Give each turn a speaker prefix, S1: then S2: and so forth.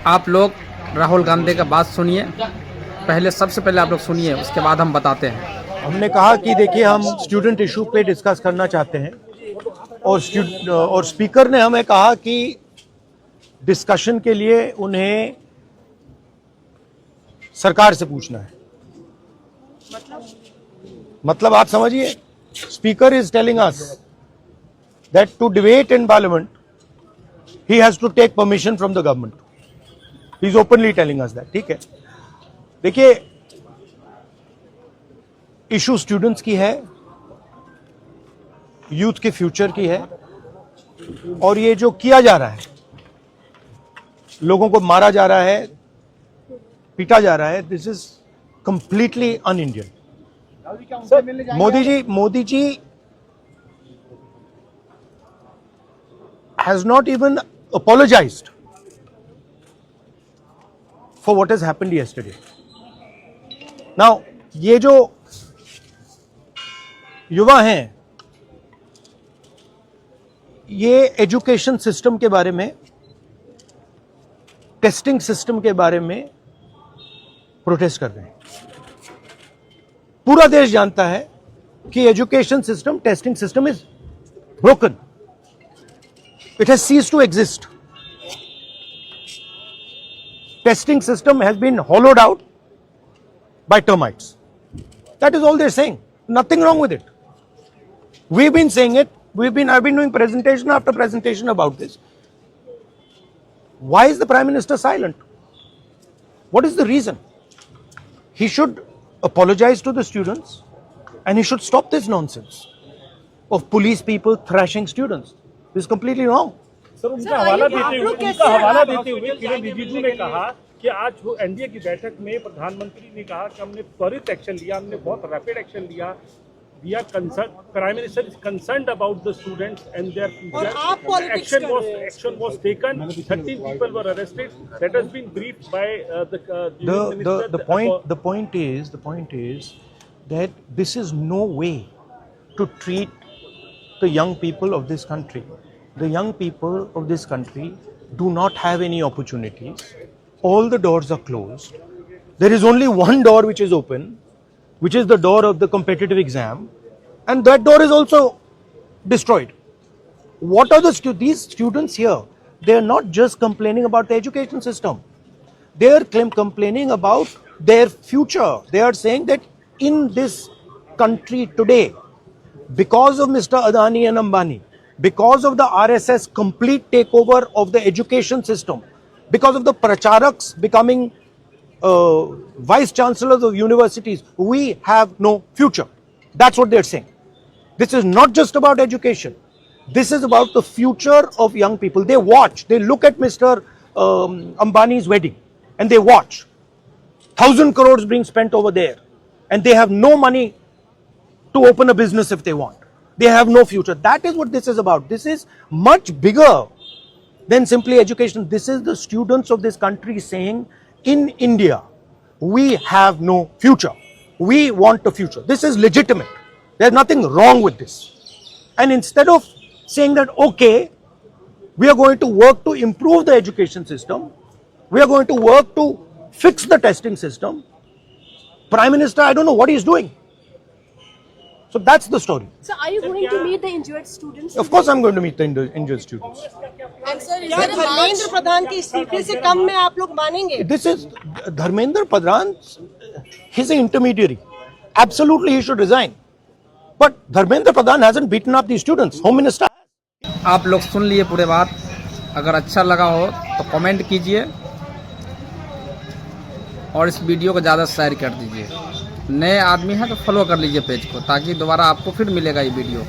S1: आप लोग राहुल गांधी का बात सुनिए, पहले सबसे पहले आप लोग सुनिए, उसके बाद हम बताते हैं।
S2: हमने कहा कि देखिए हम स्टूडेंट इशू पे डिस्कस करना चाहते हैं और स्पीकर ने हमें कहा कि डिस्कशन के लिए उन्हें सरकार से पूछना है। मतलब आप समझिए, speaker is telling us that to debate in parliament he has to take permission from the government. He is openly telling us that. ठीक है, देखिए इशू स्टूडेंट्स की है, यूथ के फ्यूचर की है, और ये जो किया जा रहा है, लोगों को मारा जा रहा है, पीटा जा रहा है, this is completely un Indian. Modi ji has not even apologised for what has happened yesterday. Now ये जो युवा हैं, ये एजुकेशन सिस्टम के बारे में, टेस्टिंग सिस्टम के बारे में प्रोटेस्ट कर रहे हैं। पूरा देश जानता है कि education system, testing system is broken, it has ceased to exist. Testing system has been hollowed out by termites. That is all they're saying. Nothing wrong with it. We've been saying it. I've been doing presentation after presentation about this. Why is the Prime Minister silent? What is the reason? He should apologize to the students and he should stop this nonsense of police people thrashing students. This is completely wrong.
S3: Sir, उनका हवाला देते हुए किरण रिजिजू ने कहा कि आज वो NDA की बैठक में प्रधानमंत्री ने कहा कि हमने त्वरित एक्शन लिया, हमने बहुत रैपिड एक्शन लिया। We are concerned. Prime Minister is concerned about the students and their future. Action was taken. 13 people were arrested. That has been briefed by
S2: the point is that this is no way to treat the young people of this country. The young people of this country do not have any opportunities. All the doors are closed. There is only one door which is open, which is the door of the competitive exam, and that door is also destroyed. What are these students here? They are not just complaining about the education system. They are complaining about their future. They are saying that in this country today, because of Mr. Adani and Ambani, because of the RSS complete takeover of the education system, because of the pracharaks becoming vice chancellors of universities, we have no future. That's what they're saying. This is not just about education. This is about the future of young people. They watch, they look at Mr. Ambani's wedding and they watch. 1,000 crores being spent over there and they have no money to open a business if they want. They have no future. That is what this is about. This is much bigger than simply education. This is the students of this country saying, in India, we have no future. We want a future. This is legitimate. There's nothing wrong with this. And instead of saying that, okay, we are going to work to improve the education system, we are going to work to fix the testing system, Prime Minister, I don't know what he's doing. So that's the story.
S4: So are you going to meet the injured students?
S2: Of course I'm going to meet the injured students.
S4: And sir, is there a Dharmendra Pradhan के इस्तीफे से कम में आप लोग मानेंगे?
S2: This is Dharmendra Pradhan. He's an intermediary. Absolutely he should resign. But Dharmendra Pradhan hasn't beaten up the students. Home Minister has.
S1: आप लोग सुन लिए पूरे बात। अगर अच्छा लगा हो तो कमेंट कीजिए और इस वीडियो को ज़्यादा शेयर कर दीजिए। नए आदमी हैं तो फॉलो कर लीजिए पेज को, ताकि दोबारा आपको फिर मिलेगा ये वीडियो।